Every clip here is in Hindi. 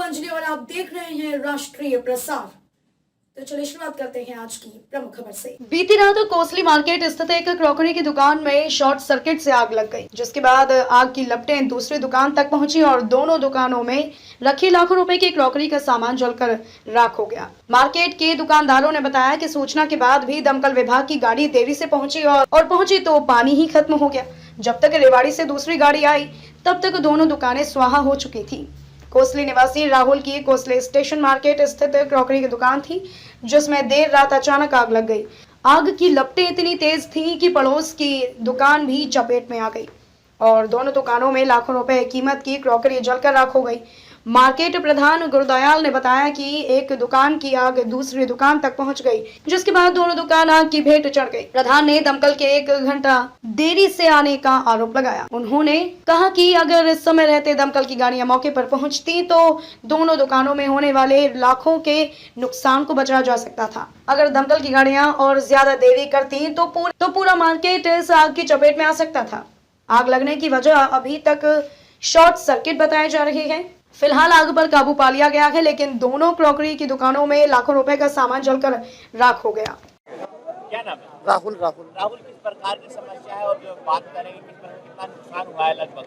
अंजलि और आप देख रहे हैं राष्ट्रीय प्रसार। तो चलिए शुरुआत करते हैं आज की प्रमुख खबर से। बीती रात कोसली मार्केट स्थित एक क्रॉकरी की दुकान में शॉर्ट सर्किट से आग लग गई, जिसके बाद आग की लपटें दूसरी दुकान तक पहुंची और दोनों दुकानों में रखी लाखों रुपए की क्रॉकरी का सामान जलकर राख हो गया। मार्केट के दुकानदारों ने बताया कि सूचना के बाद भी दमकल विभाग की गाड़ी देरी से पहुंची और पहुंची तो पानी ही खत्म हो गया। जब तक रेवाड़ी से दूसरी गाड़ी आई तब तक दोनों दुकानें स्वाहा हो चुकी थी। कोसली निवासी राहुल की कोसली स्टेशन मार्केट स्थित क्रॉकरी की दुकान थी, जिसमें देर रात अचानक आग लग गई। आग की लपटें इतनी तेज थी कि पड़ोस की दुकान भी चपेट में आ गई और दोनों दुकानों में लाखों रुपए कीमत की क्रॉकरी जलकर राख हो गई। मार्केट प्रधान गुरदयाल ने बताया कि एक दुकान की आग दूसरी दुकान तक पहुंच गई, जिसके बाद दोनों दुकान आग की भेंट चढ़ गई। प्रधान ने दमकल के 1 घंटा देरी से आने का आरोप लगाया। उन्होंने कहा कि अगर इस समय रहते दमकल की गाड़ियां मौके पर पहुंचती तो दोनों दुकानों में होने वाले लाखों के नुकसान को बचाया जा सकता था। अगर दमकल की गाड़ियां और ज्यादा देरी करती तो पूरा मार्केट इस आग की चपेट में आ सकता था। आग लगने की वजह अभी तक शॉर्ट सर्किट बताई जा रही है। फिलहाल आग पर काबू पा लिया गया है, लेकिन दोनों क्रॉकरी की दुकानों में लाखों रुपए का सामान जलकर राख हो गया। क्या नाम है? राहुल राहुल राहुल, किस प्रकार की समस्या है और जो बात करेंगे कितना नुकसान हुआ है लगभग?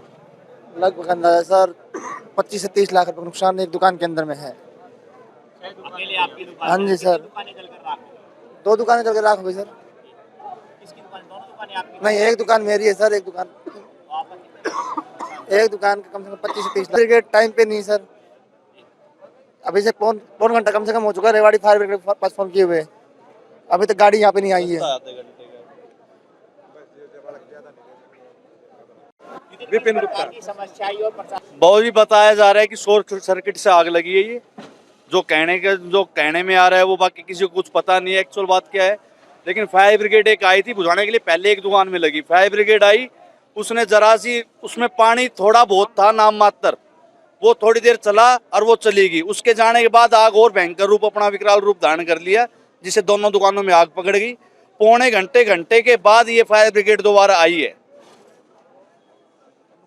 लगभग अंदाजा सर 25 से 30 लाख रुपए का नुकसान एक दुकान के अंदर में है। अकेले आपकी दुकान? हाँ जी सर। दुकानें जलकर राख हो गई? 2 दुकानें जल के राख हो गई सर। किसकी दुकान? दोनों दुकानें आपकी? नहीं, एक दुकान मेरी है सर। एक दुकान का कम से कम 25 से 30 लाख। ब्रिगेड टाइम पे नहीं सर। अभी से पौन घंटा कम से कम हो चुका है। रेवाड़ी फायर ब्रिगेड के पास फोन किए हुए, अभी तक गाड़ी यहाँ पे नहीं आई है। विपिन गुप्ता की समस्या और प्रशासन बहुत भी बताया जा रहा है कि शॉर्ट सर्किट से आग लगी है। ये जो कहने में आ रहा है वो बाकी किसी को कुछ पता नहीं है एक्चुअल बात क्या है। लेकिन फायर ब्रिगेड एक आई थी बुझाने के लिए, पहले एक दुकान में लगी। फायर ब्रिगेड आई, उसने जरा सी, उसमें पानी थोड़ा बहुत था नाम मात्र, वो थोड़ी देर चला और वो चली गई। उसके जाने के बाद आग और भयंकर रूप, अपना विकराल रूप धारण कर लिया, जिससे दोनों दुकानों में आग पकड़ गई। पौने घंटे के बाद ये फायर ब्रिगेड दोबारा आई है।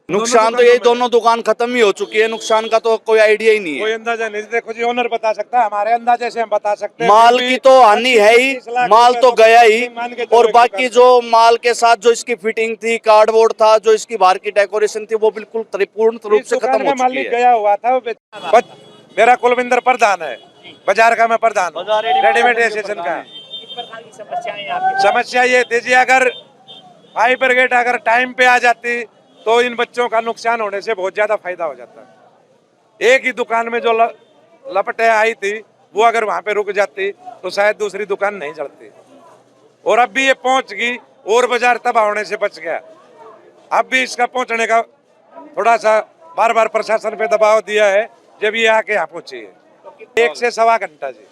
नुकसान तो यही, दोनों दुकान खत्म ही हो चुकी है। नुकसान का तो कोई आइडिया ही नहीं है, कोई अंदाजा नहीं। देखो जी, ओनर बता सकता है, हमारे अंदाजे से हम बता सकते हैं। माल की तो हानि है ही, माल तो गया ही, और बाकी जो माल के साथ जो इसकी फिटिंग थी, कार्डबोर्ड था, जो इसकी बाहर की डेकोरेशन थी, वो बिल्कुल पूर्ण रूप से खत्म हो चुकी है। गया हुआ था मेरा कुलविंदर प्रधान है, बाजार का मैं प्रधान, रेडीमेड स्टेशन का। समस्या ये थी जी, अगर फायर ब्रिगेड अगर टाइम पे आ जाती तो इन बच्चों का नुकसान होने से बहुत ज्यादा फायदा हो जाता। एक ही दुकान में जो लपटें आई थी, वो अगर वहां पे रुक जाती तो शायद दूसरी दुकान नहीं जलती। और अब भी ये पहुंच गई और बाजार तबाह होने से बच गया। अब भी इसका पहुंचने का थोड़ा सा बार बार प्रशासन पे दबाव दिया है, जब ये आके यहाँ पहुंची है। 1 से सवा घंटा जी।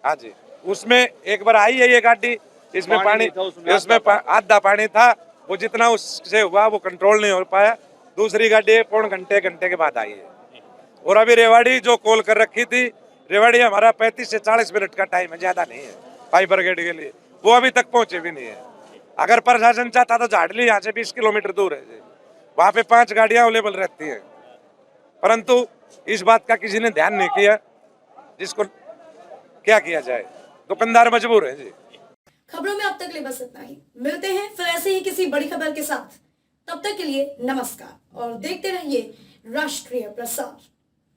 हाँ जी, उसमें एक बार आई है ये गाड़ी, इसमें पानी, उसमें आधा पानी था, वो जितना उससे हुआ वो कंट्रोल नहीं हो पाया। दूसरी गाड़ी पौन घंटे के बाद आई है। और अभी रेवाड़ी जो कॉल कर रखी थी, रेवाड़ी हमारा 35 से 40 मिनट का टाइम है, ज्यादा नहीं है फायर ब्रिगेड के लिए, वो अभी तक पहुंचे भी नहीं है। अगर प्रशासन चाहता तो झाड़ली यहाँ से 20 किलोमीटर दूर है, वहाँ पे 5 गाड़ियां अवेलेबल रहती है, परंतु इस बात का किसी ने ध्यान नहीं किया, जिसको क्या किया जाए। दुकानदार मजबूर है जी। खबरों में अब तक ले बस इतना ही। मिलते हैं फिर ऐसे ही किसी बड़ी खबर के साथ। तब तक के लिए नमस्कार और देखते रहिए राष्ट्रीय प्रसार।